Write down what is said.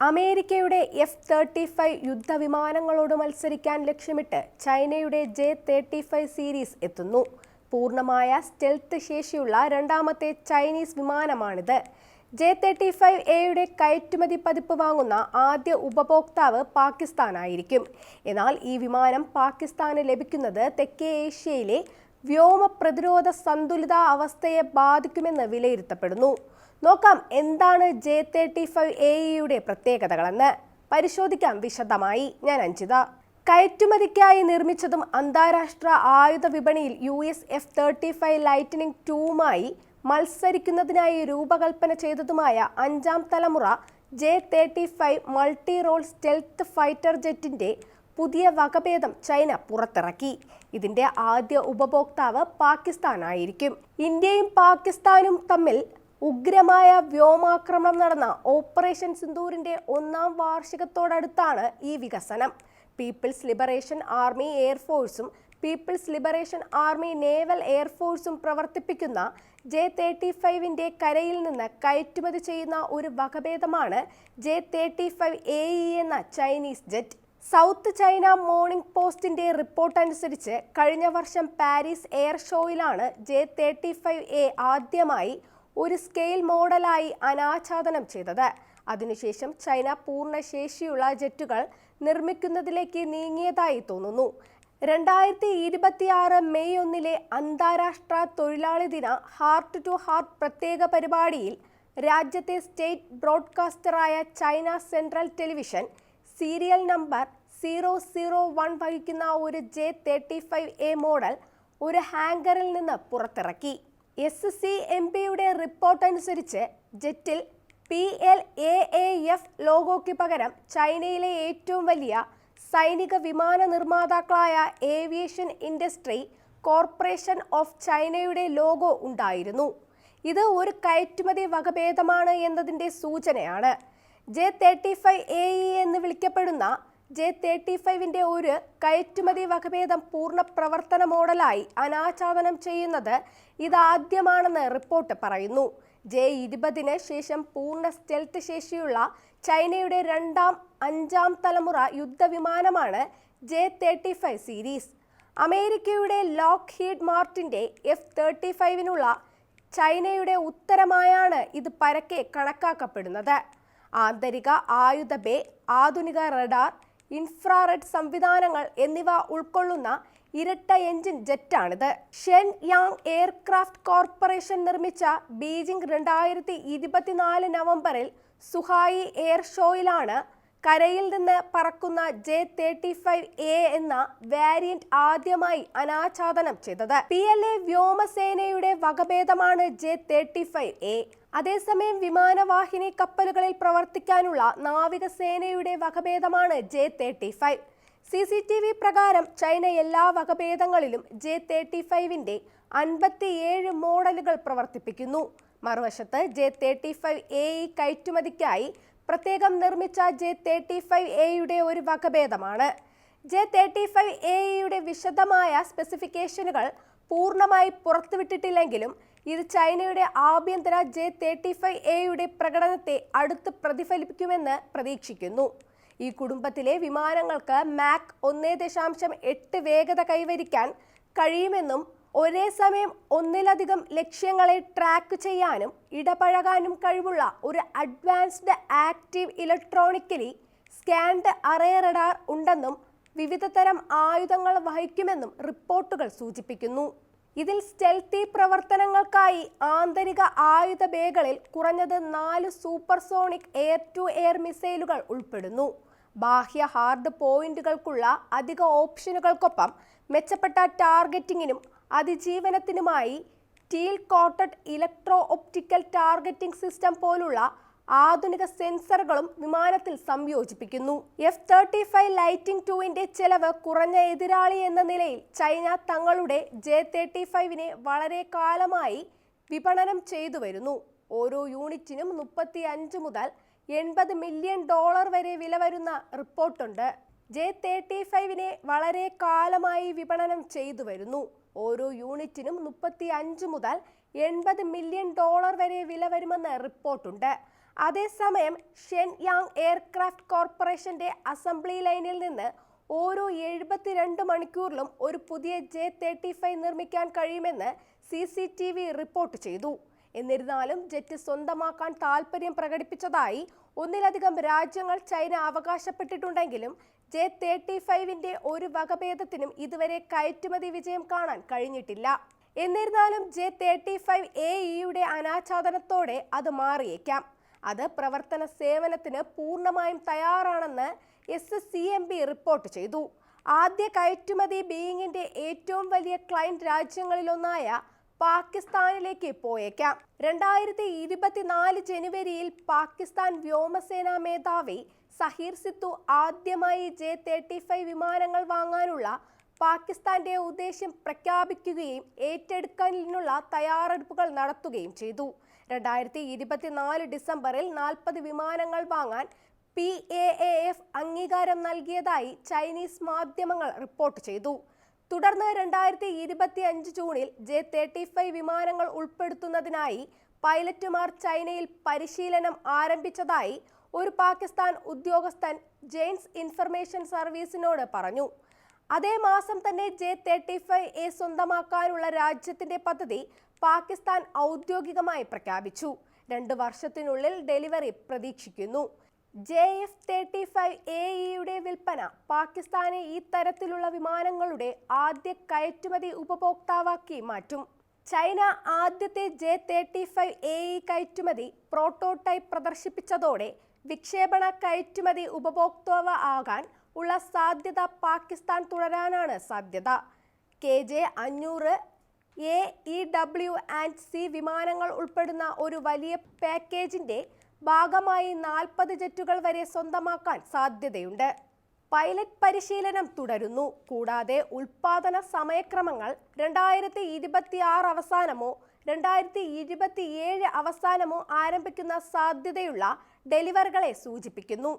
അമേരിക്കയുടെ F-35 യുദ്ധവിമാനങ്ങളോട് മത്സരിക്കാൻ ലക്ഷ്യമിട്ട് ചൈനയുടെ J-35 സീരീസ് എത്തുന്നു. പൂർണ്ണമായ സ്റ്റെൽത്ത് ശേഷിയുള്ള രണ്ടാമത്തെ ചൈനീസ് വിമാനമാണിത്. J-35A കയറ്റുമതി പതിപ്പ് വാങ്ങുന്ന ആദ്യ ഉപഭോക്താവ് പാകിസ്ഥാനായിരിക്കും. എന്നാൽ ഈ വിമാനം പാകിസ്ഥാന് ലഭിക്കുന്നത് തെക്കേ ഏഷ്യയിലെ വ്യോമ പ്രതിരോധ സന്തുലിതാവസ്ഥയെ ബാധിക്കുമെന്ന് വിലയിരുത്തപ്പെടുന്നു. നോക്കാം എന്താണ് J-35A പ്രത്യേകതകളെന്ന്. പരിശോധിക്കാം വിശദമായി. ഞാൻ അഞ്ജിത. കയറ്റുമതിക്കായി നിർമ്മിച്ചതും അന്താരാഷ്ട്ര ആയുധ വിപണിയിൽ US F-35 ലൈറ്റനിങ് II മത്സരിക്കുന്നതിനായി രൂപകൽപ്പന ചെയ്തതുമായ 5ാം തലമുറ J-35 multi role stealth fighter ജെറ്റിന്റെ പുതിയ വകഭേദം ചൈന പുറത്തിറക്കി. ഇതിന്റെ ആദ്യ ഉപഭോക്താവ് പാകിസ്ഥാനായിരിക്കും. ഇന്ത്യയും പാകിസ്ഥാനും തമ്മിൽ ഉഗ്രമായ വ്യോമാക്രമണം നടന്ന ഓപ്പറേഷൻ സിന്ദൂറിന്റെ 1ാം വാർഷികത്തോടടുത്താണ് ഈ വികസനം. പീപ്പിൾസ് ലിബറേഷൻ ആർമി എയർഫോഴ്സും പീപ്പിൾസ് ലിബറേഷൻ ആർമി നേവൽ എയർഫോഴ്സും പ്രവർത്തിപ്പിക്കുന്ന J-35 കരയിൽ നിന്ന് കയറ്റുമതി ചെയ്യുന്ന ഒരു വകഭേദമാണ് J-35AE എന്ന Chinese jet. South China morning പോസ്റ്റിന്റെ റിപ്പോർട്ട് അനുസരിച്ച് കഴിഞ്ഞ വർഷം പാരീസ് എയർ ഷോയിലാണ് J-35A ആദ്യമായി ഒരു സ്കെയിൽ മോഡലായി അനാച്ഛാദനം ചെയ്തത്. അതിനുശേഷം ചൈന പൂർണ്ണ ശേഷിയുള്ള ജെറ്റുകൾ നിർമ്മിക്കുന്നതിലേക്ക് നീങ്ങിയതായി തോന്നുന്നു. 2026 മെയ് 1 അന്താരാഷ്ട്ര തൊഴിലാളി ദിന ഹാർട്ട് ടു ഹാർട്ട് പ്രത്യേക പരിപാടിയിൽ രാജ്യത്തെ സ്റ്റേറ്റ് ബ്രോഡ്കാസ്റ്ററായ China central television serial number 001 വഹിക്കുന്ന ഒരു J-35A മോഡൽ ഒരു ഹാങ്കറിൽ നിന്ന് പുറത്തിറക്കി. SCMPയുടെ റിപ്പോർട്ട് അനുസരിച്ച് ജെറ്റിൽ PLAAF ലോഗോയ്ക്ക് പകരം ചൈനയിലെ ഏറ്റവും വലിയ സൈനിക വിമാന നിർമ്മാതാക്കളായ ഏവിയേഷൻ ഇൻഡസ്ട്രി കോർപ്പറേഷൻ ഓഫ് ചൈനയുടെ ലോഗോ ഉണ്ടായിരുന്നു. ഇത് ഒരു കയറ്റുമതി വകഭേദമാണ് എന്നതിൻ്റെ സൂചനയാണ്. J-35AE എന്ന് വിളിക്കപ്പെടുന്ന J-35 ഒരു കയറ്റുമതി വകഭേദം പൂർണ്ണ പ്രവർത്തന മോഡലായി അനാച്ഛാദനം ചെയ്യുന്നത് ഇതാദ്യമാണെന്ന് റിപ്പോർട്ട് പറയുന്നു. J-20 ശേഷം പൂർണ്ണ സ്റ്റെൽത്ത് ശേഷിയുള്ള ചൈനയുടെ 5ാം തലമുറ യുദ്ധവിമാനമാണ് J-35 സീരീസ്. അമേരിക്കയുടെ ലോക്ക്ഹീഡ് മാർട്ടിന്റെ F-35 ചൈനയുടെ ഉത്തരമായാണ് ഇത് പരക്കെ കണക്കാക്കപ്പെടുന്നത്. ആന്തരിക ആയുധ ബേ, ആധുനിക റഡാർ, ഇൻഫ്രാറെഡ് സംവിധാനങ്ങൾ എന്നിവ ഉൾക്കൊള്ളുന്ന ഇരട്ട എഞ്ചിൻ ജെറ്റാണിത്. ഷെൻ യാങ് എയർക്രാഫ്റ്റ് കോർപ്പറേഷൻ നിർമ്മിച്ച ബീജിംഗ് 2024 നവംബറിൽ സുഹായി എയർ ഷോയിലാണ് കരയിൽ നിന്ന് പറക്കുന്ന J-35A എന്ന വാരിയന്റ് ആദ്യമായി അനാച്ഛാദനം ചെയ്തത്. PLA വ്യോമസേനയുടെ വകഭേദമാണ് J-35A. അതേസമയം വിമാനവാഹിനി കപ്പലുകളിൽ പ്രവർത്തിക്കാനുള്ള നാവികസേനയുടെ വകഭേദമാണ് J-35. CCTV പ്രകാരം ചൈന എല്ലാ വകഭേദങ്ങളിലും J-35 57 മോഡലുകൾ പ്രവർത്തിപ്പിക്കുന്നു. മറുവശത്ത് J-35AE കയറ്റുമതിക്കായി പ്രത്യേകം നിർമ്മിച്ച J-35A ഒരു വകഭേദമാണ്. J-35AE വിശദമായ സ്പെസിഫിക്കേഷനുകൾ പൂർണ്ണമായി പുറത്തുവിട്ടിട്ടില്ലെങ്കിലും ഇത് ചൈനയുടെ ആഭ്യന്തര J-35A പ്രകടനത്തെ അടുത്ത് പ്രതിഫലിപ്പിക്കുമെന്ന് പ്രതീക്ഷിക്കുന്നു. ഈ കുടുംബത്തിലെ വിമാനങ്ങൾക്ക് മാക് 1.8 വേഗത കൈവരിക്കാൻ കഴിയുമെന്നും ഒരേ സമയം ഒന്നിലധികം ലക്ഷ്യങ്ങളെ ട്രാക്ക് ചെയ്യാനും ഇടപഴകാനും കഴിവുള്ള ഒരു advanced active electronically scanned array radar ഉണ്ടെന്നും വിവിധ തരം ആയുധങ്ങൾ വഹിക്കുമെന്നും റിപ്പോർട്ടുകൾ സൂചിപ്പിക്കുന്നു. ഇതിൽ സ്റ്റെൽത്തി പ്രവർത്തനങ്ങൾക്കായി ആന്തരിക ആയുധ ബേകളിൽ കുറഞ്ഞത് 4 സൂപ്പർസോണിക് എയർ ടു എയർ മിസൈലുകൾ ഉൾപ്പെടുന്നു. ബാഹ്യ ഹാർഡ് പോയിന്റുകൾക്കുള്ള അധിക ഓപ്ഷനുകൾക്കൊപ്പം മെച്ചപ്പെട്ട ടാർഗറ്റിങ്ങിനും അതിജീവനത്തിനുമായി teal coated electro optical targeting system പോലുള്ള ആധുനിക സെൻസറുകളും വിമാനത്തിൽ സംയോജിപ്പിക്കുന്നു. F-35 ലൈറ്റനിങ് II ചെലവ് കുറഞ്ഞ എതിരാളി എന്ന നിലയിൽ ചൈന തങ്ങളുടെ J-35 വളരെ കാലമായി വിപണനം ചെയ്തു വരുന്നു. ഓരോ യൂണിറ്റിനും $35 മുതൽ $80 മില്യൺ വരെ വില വരുന്ന റിപ്പോർട്ടുണ്ട്. J-35 വളരെ കാലമായി വിപണനം ചെയ്തു വരുന്നു. ഓരോ യൂണിറ്റിനും $35 മുതൽ $80 മില്യൺ വരെ വില വരുമെന്ന് റിപ്പോർട്ടുണ്ട്. അതേസമയം ഷെൻയാങ് എയർക്രാഫ്റ്റ് കോർപ്പറേഷന്റെ അസംബ്ലി ലൈനിൽ നിന്ന് ഓരോ 72 മണിക്കൂറിലും ഒരു പുതിയ J-35 നിർമ്മിക്കാൻ കഴിയുമെന്ന് CCTV റിപ്പോർട്ട് ചെയ്തു. എന്നിരുന്നാലും ജെറ്റ് സ്വന്തമാക്കാൻ താൽപര്യം പ്രകടിപ്പിച്ചതായി ഒന്നിലധികം രാജ്യങ്ങൾ ചൈന അവകാശപ്പെട്ടിട്ടുണ്ടെങ്കിലും J-35ന്റെ ഒരു വകഭേദത്തിനും ഇതുവരെ കയറ്റുമതി വിജയം കാണാൻ കഴിഞ്ഞിട്ടില്ല. എന്നിരുന്നാലും J-35AEയുടെ അനാച്ഛാദനത്തോടെ അത് മാറിയേക്കാം. അത് പ്രവർത്തന സേവനത്തിന് പൂർണ്ണമായും തയ്യാറാണെന്ന് SCMP റിപ്പോർട്ട് ചെയ്തു. ആദ്യ കയറ്റുമതി ബീയിങ്ങിന്റെ ഏറ്റവും വലിയ ക്ലയന്റ് രാജ്യങ്ങളിലൊന്നായ പാകിസ്ഥാനിലേക്ക് പോയേക്കാം. 2024 ജനുവരിയിൽ പാകിസ്ഥാൻ വ്യോമസേനാ മേധാവി സഹീർ സിദ്ദു ആദ്യമായി J-35 വിമാനങ്ങൾ വാങ്ങാനുള്ള പാകിസ്ഥാന്റെ ഉദ്ദേശം പ്രഖ്യാപിക്കുകയും ഏറ്റെടുക്കലിനുള്ള തയ്യാറെടുപ്പുകൾ നടത്തുകയും ചെയ്തു. 2024 ഡിസംബറിൽ 40 വിമാനങ്ങൾ വാങ്ങാൻ PAAF അംഗീകാരം നൽകിയതായി ചൈനീസ് മാധ്യമങ്ങൾ റിപ്പോർട്ട് ചെയ്തു. തുടർന്ന് 2025 ജൂണിൽ J-35 വിമാനങ്ങൾ ഉൾപ്പെടുത്തുന്നതിനായി പൈലറ്റുമാർ ചൈനയിൽ പരിശീലനം ആരംഭിച്ചതായി ഒരു പാകിസ്ഥാൻ ഉദ്യോഗസ്ഥൻ ജെയിൻസ് ഇൻഫർമേഷൻ സർവീസിനോട് പറഞ്ഞു. അതേ മാസം തന്നെ J-35A സ്വന്തമാക്കാനുള്ള രാജ്യത്തിന്റെ പദ്ധതി പാകിസ്ഥാൻ ഔദ്യോഗികമായി പ്രഖ്യാപിച്ചു. 2 വർഷത്തിനുള്ളിൽ ഡെലിവറി പ്രതീക്ഷിക്കുന്നു. JF-35AEയുടെ വിൽപ്പന പാകിസ്ഥാനെ ഈ തരത്തിലുള്ള വിമാനങ്ങളുടെ ആദ്യ കയറ്റുമതി ഉപഭോക്താവാക്കി മാറ്റും. ചൈന ആദ്യത്തെ J-35AE കയറ്റുമതി പ്രോട്ടോടൈപ്പ് പ്രദർശിപ്പിച്ചതോടെ വിക്ഷേപണ കയറ്റുമതി ഉപഭോക്താവ് ആകാൻ ഉള്ള സാധ്യത പാകിസ്ഥാൻ തുടരാനാണ് സാധ്യത. KJ-500 AEW&C വിമാനങ്ങൾ ഉൾപ്പെടുന്ന ഒരു വലിയ പാക്കേജിന്റെ ഭാഗമായി 40 ജെറ്റുകൾ വരെ സ്വന്തമാക്കാൻ സാധ്യതയുണ്ട്. പൈലറ്റ് പരിശീലനം തുടരുന്നു. കൂടാതെ ഉൽപാദന സമയക്രമങ്ങൾ 2026 അവസാനമോ 2027 അവസാനമോ ആരംഭിക്കുന്ന സാധ്യതയുള്ള ഡെലിവറികളെ സൂചിപ്പിക്കുന്നു.